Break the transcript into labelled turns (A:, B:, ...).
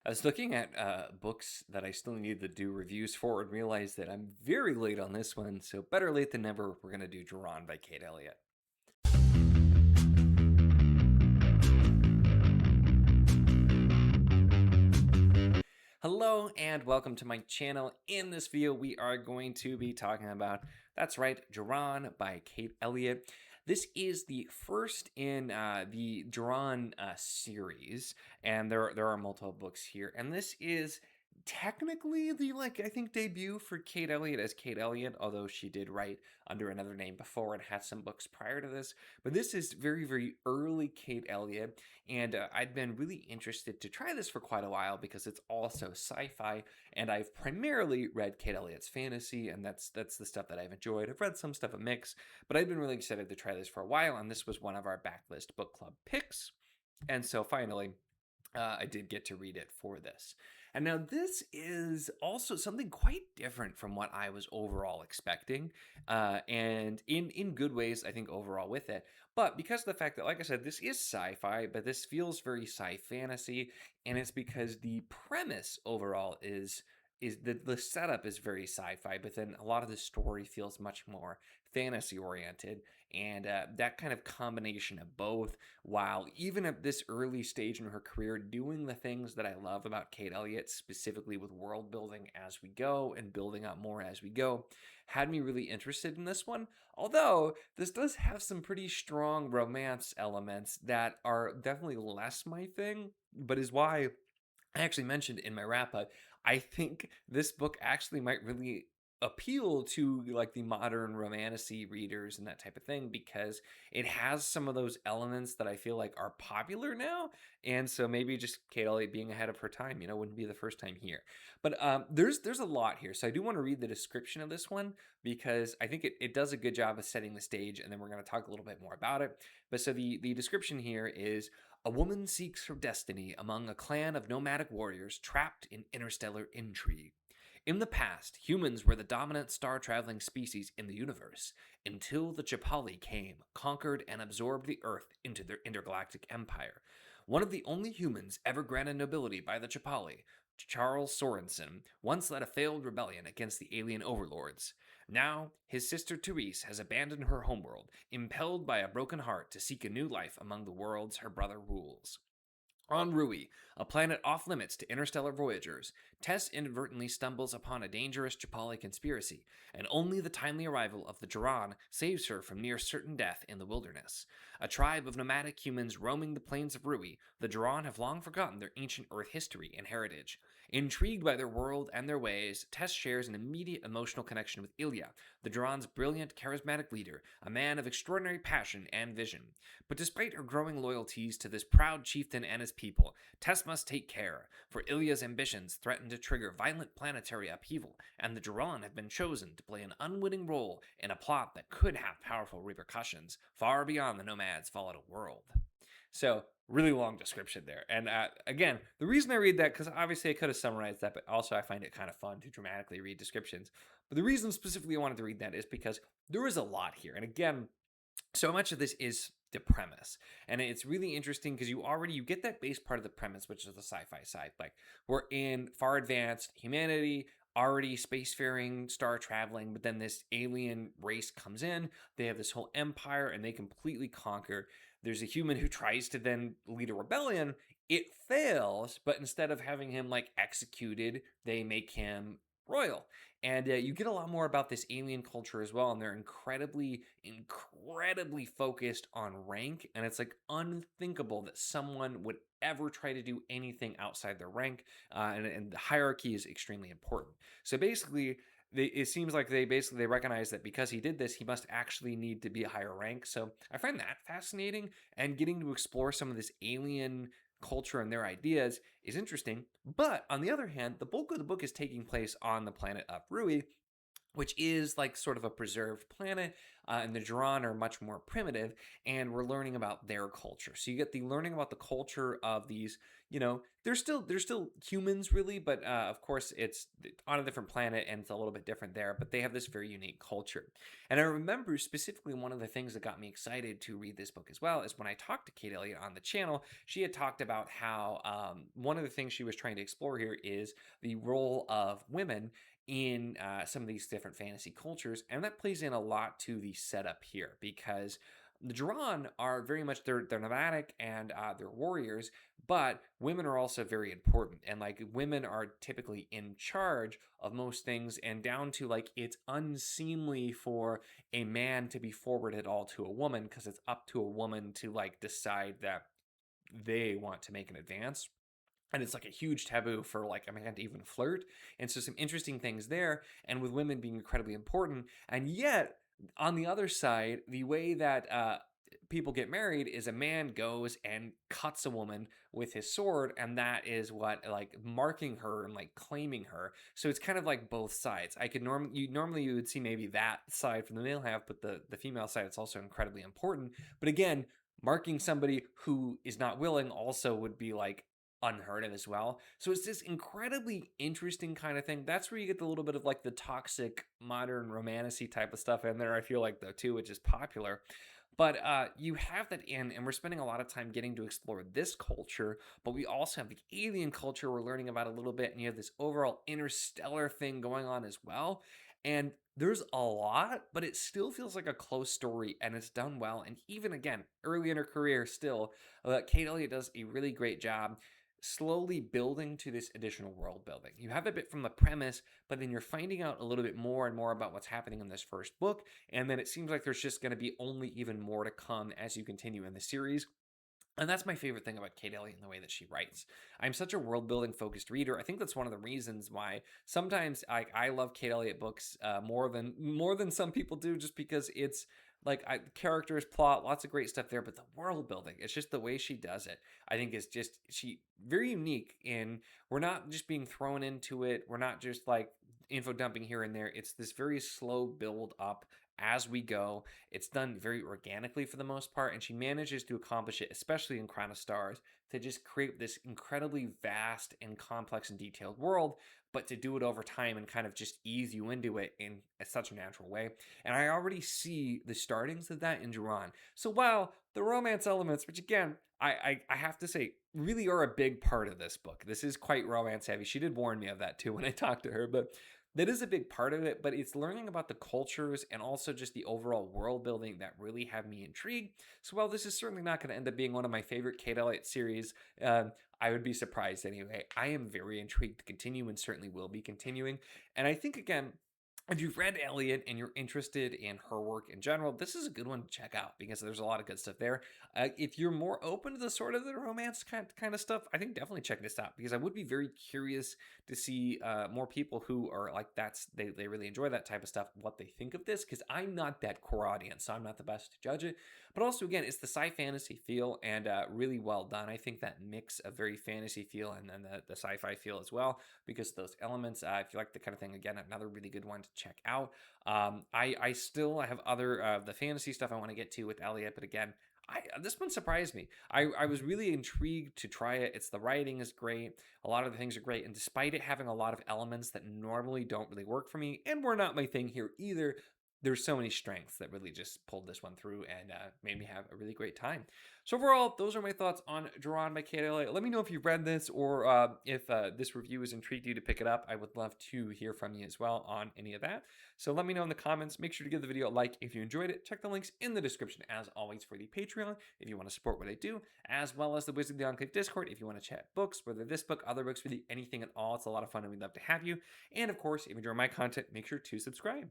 A: I was looking at books that I still need to do reviews for and realized that I'm very late on this one, so better late than never. We're going to do Jaran by Kate Elliott. Hello and welcome to my channel. In this video, we are going to be talking about, that's right, Jaran by Kate Elliott. This is the first in the Jaran series, and there are multiple books here, and this is technically the, I think, debut for Kate Elliott as Kate Elliott, although she did write under another name before and had some books prior to this. But this is very, very early Kate Elliott, and I'd been really interested to try this for quite a while because it's also sci-fi, and I've primarily read Kate Elliott's fantasy, and that's the stuff that I've enjoyed. I've read some stuff a mix, but I've been really excited to try this for a while, and this was one of our backlist book club picks. And so finally, I did get to read it for this. And now this is also something quite different from what I was overall expecting, and in good ways, I think, overall with it. But because of the fact that, like I said, this is sci-fi, but this feels very sci-fantasy, and it's because the premise overall is the setup is very sci-fi, but then a lot of the story feels much more fantasy oriented, and that kind of combination of both, while even at this early stage in her career doing the things that I love about Kate Elliott, specifically with world building as we go and building up more as we go, had me really interested in this one. Although this does have some pretty strong romance elements that are definitely less my thing, but is why I actually mentioned in my wrap up, I think this book actually might really appeal to like the modern romantasy readers and that type of thing, because it has some of those elements that I feel like are popular now. And so maybe just Kate Elliott being ahead of her time, wouldn't be the first time here. But there's a lot here. So I do want to read the description of this one because I think it does a good job of setting the stage, and then we're going to talk a little bit more about it. But so the description here is: a woman seeks her destiny among a clan of nomadic warriors trapped in interstellar intrigue. In the past, humans were the dominant star-traveling species in the universe, until the Chapali came, conquered, and absorbed the Earth into their intergalactic empire. One of the only humans ever granted nobility by the Chapali, Charles Sorensen, once led a failed rebellion against the alien overlords. Now, his sister Therese has abandoned her homeworld, impelled by a broken heart to seek a new life among the worlds her brother rules. On Rui, a planet off limits to interstellar voyagers, Tess inadvertently stumbles upon a dangerous Chapali conspiracy, and only the timely arrival of the Jaran saves her from near certain death in the wilderness. A tribe of nomadic humans roaming the plains of Rui, the Jaran have long forgotten their ancient Earth history and heritage. Intrigued by their world and their ways, Tess shares an immediate emotional connection with Ilya, the Jaran's brilliant, charismatic leader, a man of extraordinary passion and vision. But despite her growing loyalties to this proud chieftain and his people, Tess must take care, for Ilya's ambitions threaten to trigger violent planetary upheaval, and the Jaran have been chosen to play an unwitting role in a plot that could have powerful repercussions far beyond the nomads' volatile world. So, really long description there. And again, the reason I read that, because obviously I could have summarized that, but also I find it kind of fun to dramatically read descriptions. But the reason specifically I wanted to read that is because there is a lot here. And again, so much of this is the premise, and it's really interesting because you get that base part of the premise, which is the sci-fi side. Like, we're in far advanced humanity, already spacefaring, star traveling, but then this alien race comes in. They have this whole empire, and they completely conquer. There's a human who tries to then lead a rebellion. It fails, but instead of having him executed, they make him royal. And you get a lot more about this alien culture as well, and they're incredibly focused on rank, and it's unthinkable that someone would ever try to do anything outside their rank, and the hierarchy is extremely important. So basically, it seems like they recognize that because he did this, he must actually need to be a higher rank. So I find that fascinating, and getting to explore some of this alien culture and their ideas is interesting. But on the other hand, the bulk of the book is taking place on the planet of Rui, which is like sort of a preserved planet, and the Jaran are much more primitive, and we're learning about their culture. So you get the learning about the culture of these, they're still humans really, but of course it's on a different planet and it's a little bit different there. But they have this very unique culture, and I remember specifically one of the things that got me excited to read this book as well is when I talked to Kate Elliott on the channel. She had talked about how one of the things she was trying to explore here is the role of women in some of these different fantasy cultures, and that plays in a lot to the setup here because the Duran are very much they're nomadic and they're warriors, but women are also very important, and like women are typically in charge of most things, and down to like it's unseemly for a man to be forwarded all to a woman because it's up to a woman to like decide that they want to make an advance, and it's like a huge taboo for like a man to even flirt. And so some interesting things there, and with women being incredibly important. And yet on the other side, the way that people get married is a man goes and cuts a woman with his sword, and that is what like marking her and like claiming her. So it's kind of like both sides. I could normally you would see maybe that side from the male half, but the female side, it's also incredibly important. But again, marking somebody who is not willing also would be like unheard of as well. So it's this incredibly interesting kind of thing. That's where you get the little bit of like the toxic modern romantasy type of stuff in there, I feel like, though, too, which is popular. But you have that in, and we're spending a lot of time getting to explore this culture, but we also have the alien culture we're learning about a little bit, and you have this overall interstellar thing going on as well. And there's a lot, but it still feels like a close story, and it's done well. And even again, early in her career, still, Kate Elliott does a really great job slowly building to this additional world building. You have a bit from the premise, but then you're finding out a little bit more and more about what's happening in this first book. And then it seems like there's just going to be only even more to come as you continue in the series. And that's my favorite thing about Kate Elliott and the way that she writes. I'm such a world building focused reader. I think that's one of the reasons why sometimes I love Kate Elliott books more than some people do, just because it's like characters, plot, lots of great stuff there, but the world building, it's just the way she does it. I think is just she very unique in we're not just being thrown into it. We're not just like info dumping here and there. It's this very slow build up as we go. It's done very organically for the most part, and she manages to accomplish it, especially in Crown of Stars, to just create this incredibly vast and complex and detailed world, but to do it over time and kind of just ease you into it in such a natural way. And I already see the startings of that in Jaran. So while the romance elements, which again, I have to say, really are a big part of this book. This is quite romance heavy. She did warn me of that too when I talked to her, but that is a big part of it. But it's learning about the cultures and also just the overall world building that really have me intrigued. So while this is certainly not going to end up being one of my favorite Kate Elliott series, I would be surprised anyway. I am very intrigued to continue and certainly will be continuing. And I think, again, if you've read Elliott and you're interested in her work in general, this is a good one to check out because there's a lot of good stuff there. If you're more open to the sort of the romance kind of stuff, I think definitely check this out because I would be very curious to see more people who are like they really enjoy that type of stuff, what they think of this, because I'm not that core audience, so I'm not the best to judge it. But also, again, it's the sci-fantasy feel and really well done. I think that mix of very fantasy feel and then the sci-fi feel as well, because those elements, if you like the kind of thing, again, another really good one to check out. I still have other the fantasy stuff I want to get to with Elliott, but again, this one surprised me. I was really intrigued to try it. It's the writing is great. A lot of the things are great. And despite it having a lot of elements that normally don't really work for me and were not my thing here either, there's so many strengths that really just pulled this one through and made me have a really great time. So overall, those are my thoughts on Jaran by Kate Elliott. Let me know if you've read this or if this review has intrigued you to pick it up. I would love to hear from you as well on any of that. So let me know in the comments. Make sure to give the video a like if you enjoyed it. Check the links in the description as always for the Patreon if you want to support what I do, as well as the Wizard of the Enclave Discord if you want to chat books, whether this book, other books, really anything at all. It's a lot of fun and we'd love to have you. And of course, if you enjoy my content, make sure to subscribe.